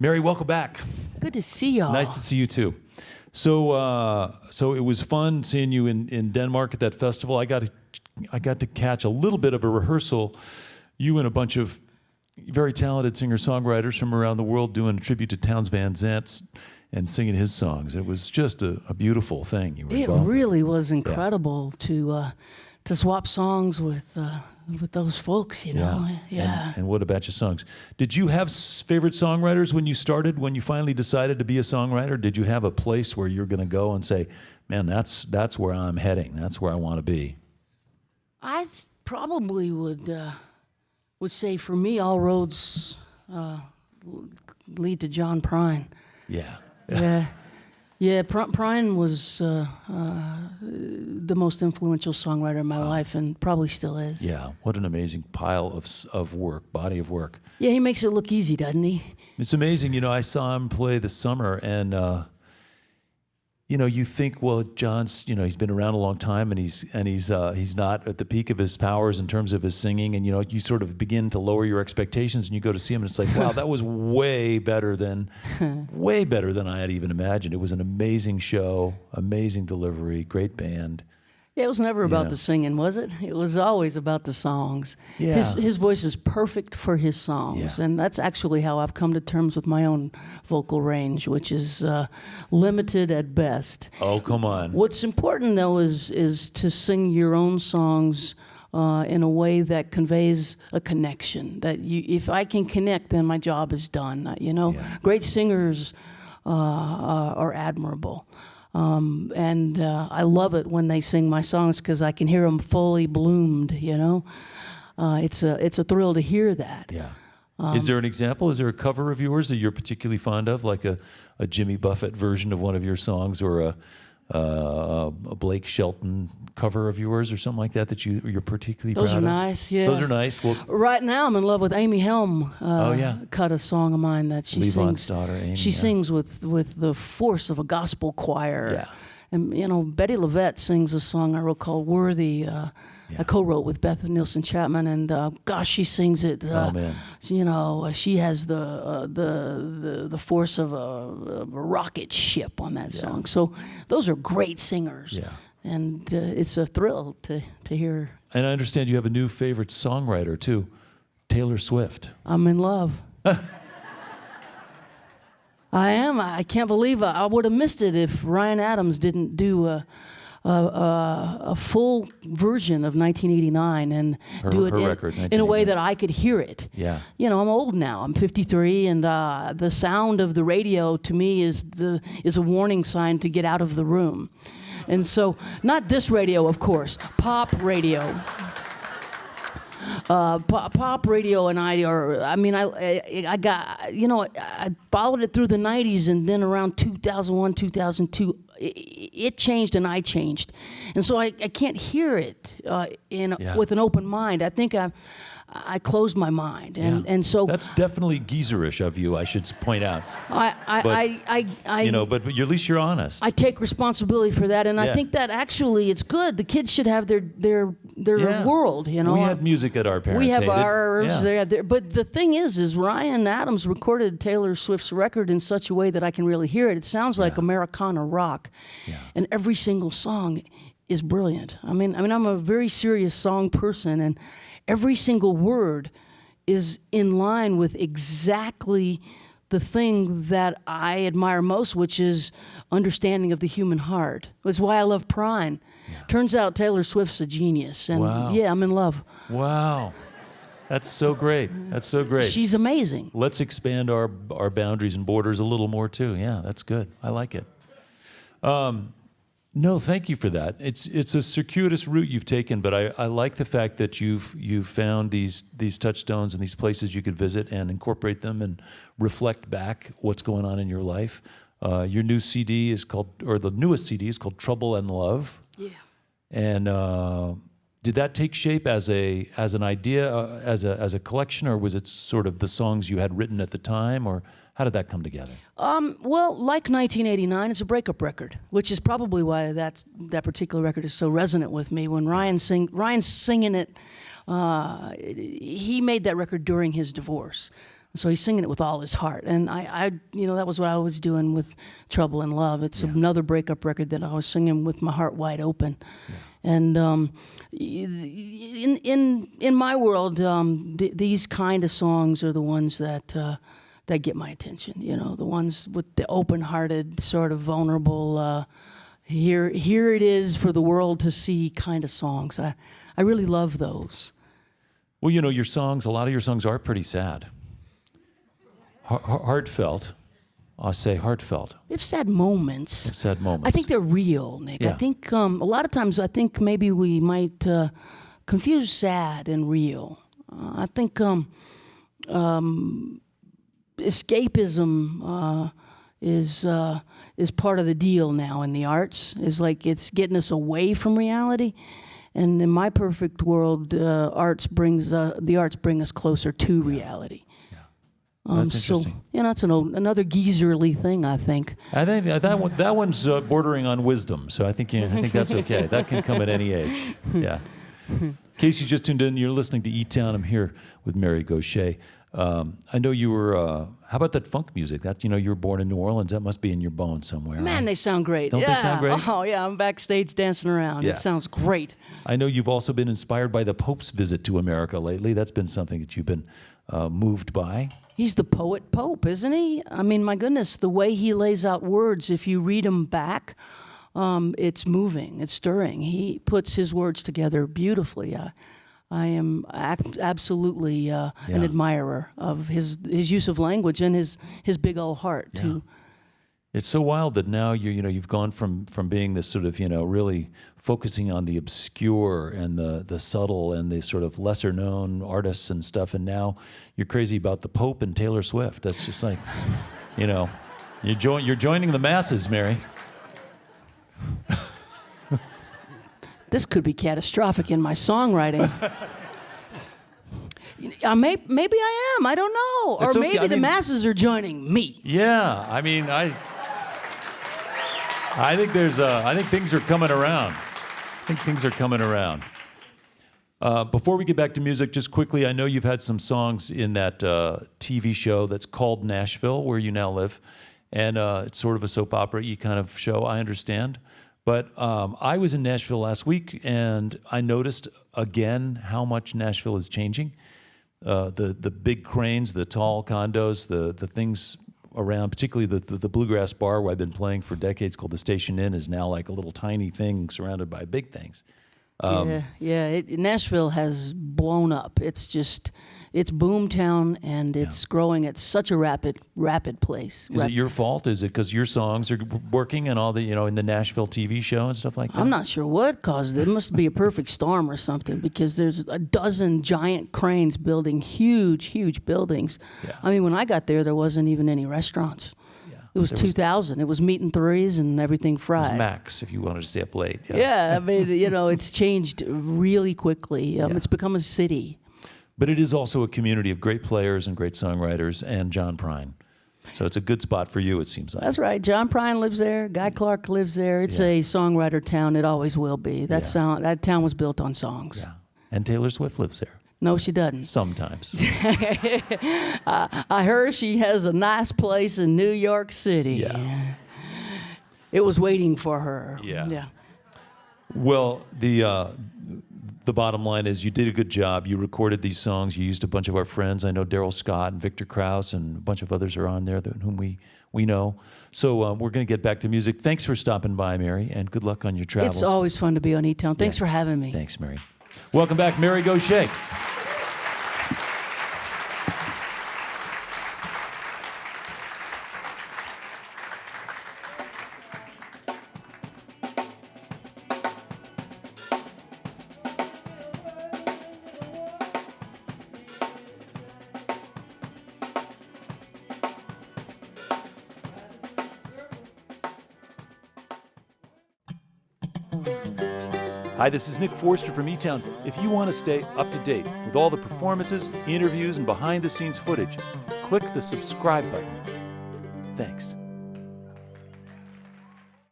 Mary, welcome back. Good to see y'all. Nice to see you too. So it was fun seeing you in Denmark at that festival. I got to catch a little bit of a rehearsal. You and a bunch of very talented singer-songwriters from around the world doing a tribute to Townes Van Zandt and singing his songs. It was just a beautiful thing. It really was incredible to swap songs with those folks, you know. Yeah. And what about your songs? Did you have favorite songwriters when you started, when you finally decided to be a songwriter? Did you have a place where you're going to go and say, man, that's where I'm heading. That's where I want to be? I probably would say for me, all roads lead to John Prine. Yeah. Yeah, Prine was the most influential songwriter in my life, and probably still is. Yeah, what an amazing pile of work, body of work. Yeah, he makes it look easy, doesn't he? It's amazing. You know, I saw him play this summer, and you know, you think, well, John's, you know, he's been around a long time, and he's not at the peak of his powers in terms of his singing, and you know, you sort of begin to lower your expectations, and you go to see him, and it's like, wow, that was way better than I had even imagined. It was an amazing show, amazing delivery, great band. Yeah, it was never about the singing, was it? It was always about the songs. Yeah. His voice is perfect for his songs, and that's actually how I've come to terms with my own vocal range, which is limited at best. Oh, come on. What's important, though, is to sing your own songs in a way that conveys a connection. That if I can connect, then my job is done. You know, great singers are admirable. And I love it when they sing my songs because I can hear them fully bloomed, you know. It's a thrill to hear that. Yeah. Is there an example? Is there a cover of yours that you're particularly fond of, like a Jimmy Buffett version of one of your songs, or a Blake Shelton cover of yours, or something like that you're particularly proud of? Those are nice, yeah. Those are nice. Well, right now I'm in love with Amy Helm. Oh, cut a song of mine that she Levon's sings. daughter, Amy, she sings with the force of a gospel choir. Yeah. And you know, Betty LaVette sings a song I wrote called "Worthy." I co-wrote with Beth Nielsen Chapman, and gosh, she sings it. Oh man! You know, she has the force of a rocket ship on that song. So those are great singers. Yeah. And it's a thrill to hear. And I understand you have a new favorite songwriter too, Taylor Swift. I'm in love. I am. I can't believe I would have missed it if Ryan Adams didn't do a full version of 1989 and do it in a way that I could hear it. Yeah. You know, I'm old now. I'm 53, and the sound of the radio to me is a warning sign to get out of the room. And so, not this radio, of course, pop radio. Pop radio and I got, you know, I followed it through the 90s, and then around 2001, 2002, it changed and I changed. And so I can't hear it with an open mind. I think I closed my mind, and so that's definitely geezerish of you, I should point out. You know, but at least you're honest. I take responsibility for that, and I think that actually it's good. The kids should have their world. You know, we had music at our parents. We have ours. They have their, but the thing is Ryan Adams recorded Taylor Swift's record in such a way that I can really hear it. It sounds like Americana rock, and every single song is brilliant. I mean, I'm a very serious song person, and every single word is in line with exactly the thing that I admire most, which is understanding of the human heart. That's why I love Prine. Yeah. Turns out Taylor Swift's a genius, and I'm in love. Wow. That's so great. That's so great. She's amazing. Let's expand our boundaries and borders a little more too. Yeah, that's good. I like it. No, thank you for that. It's a circuitous route you've taken, but I like the fact that you've found these touchstones and these places you could visit and incorporate them and reflect back what's going on in your life. Your new CD is called, or the newest CD is called Trouble and Love. Yeah. And did that take shape as an idea, as a collection, or was it sort of the songs you had written at the time, or how did that come together? Well, like 1989, it's a breakup record, which is probably why that particular record is so resonant with me. When Ryan's singing it, he made that record during his divorce. So he's singing it with all his heart. And I that was what I was doing with Trouble in Love. It's another breakup record that I was singing with my heart wide open. Yeah. And in my world, these kind of songs are the ones that get my attention. The ones with the open-hearted, sort of vulnerable, here it is for the world to see kind of songs. I really love those. Well, your songs, a lot of your songs are pretty sad. Heartfelt. I'll say heartfelt. They have sad moments. They have sad moments. I think they're real, Nick. Yeah. I think a lot of times maybe we might confuse sad and real. I think escapism is part of the deal now in the arts. It's like it's getting us away from reality. And in my perfect world, the arts bring us closer to reality. That's interesting. So that's another geezerly thing, I think. I think that one's bordering on wisdom. So I think that's okay. That can come at any age. Yeah. In case you just tuned in, you're listening to eTown. I'm here with Mary Gauthier. I know you were. How about that funk music? That you were born in New Orleans. That must be in your bones somewhere. Man, they sound great. Don't they sound great? Oh yeah, I'm backstage dancing around. Yeah. It sounds great. I know you've also been inspired by the Pope's visit to America lately. That's been something that you've been moved by. He's the poet Pope, isn't he? I mean, my goodness, the way he lays out words, if you read them back, it's moving, it's stirring. He puts his words together beautifully. I am absolutely an admirer of his use of language and his big old heart too. It's so wild that now you've gone from being this sort of really focusing on the obscure and the subtle and the sort of lesser known artists and stuff, and now you're crazy about the Pope and Taylor Swift. That's just like, you're joining the masses, Mary. This could be catastrophic in my songwriting. Maybe I am. I don't know. Or maybe the masses are joining me. Yeah, I mean, I think I think things are coming around. Before we get back to music, just quickly, I know you've had some songs in that TV show that's called Nashville, where you now live, and it's sort of a soap opera-y kind of show, I understand. But I was in Nashville last week, and I noticed again how much Nashville is changing. The big cranes, the tall condos, the things around, particularly the Bluegrass Bar where I've been playing for decades called the Station Inn is now like a little tiny thing surrounded by big things. Nashville has blown up. It's boomtown, and it's growing at such a rapid place. Is it your fault? Is it because your songs are working and all the, in the Nashville TV show and stuff like that? I'm not sure what caused it. It must be a perfect storm or something, because there's a dozen giant cranes building huge buildings. Yeah. I mean, when I got there wasn't even any restaurants. Yeah. It was 2000. It was meat and threes and everything fried. It was Max, if you wanted to stay up late. Yeah, I mean, it's changed really quickly. It's become a city. But it is also a community of great players and great songwriters and John Prine. So it's a good spot for you, it seems like. That's right. John Prine lives there. Guy Clark lives there. It's a songwriter town. It always will be. That town was built on songs. Yeah. And Taylor Swift lives there. No, she doesn't. Sometimes. I heard she has a nice place in New York City. Yeah. It was waiting for her. Yeah. Well, the bottom line is you did a good job. You recorded these songs. You used a bunch of our friends. I know Daryl Scott and Victor Krause and a bunch of others are on there whom we know. So we're going to get back to music. Thanks for stopping by, Mary, and good luck on your travels. It's always fun to be on eTown. Thanks for having me. Thanks, Mary. Welcome back, Mary Gauthier. Hi, this is Nick Forster from eTown. If you want to stay up to date with all the performances, interviews, and behind-the-scenes footage, click the subscribe button. Thanks.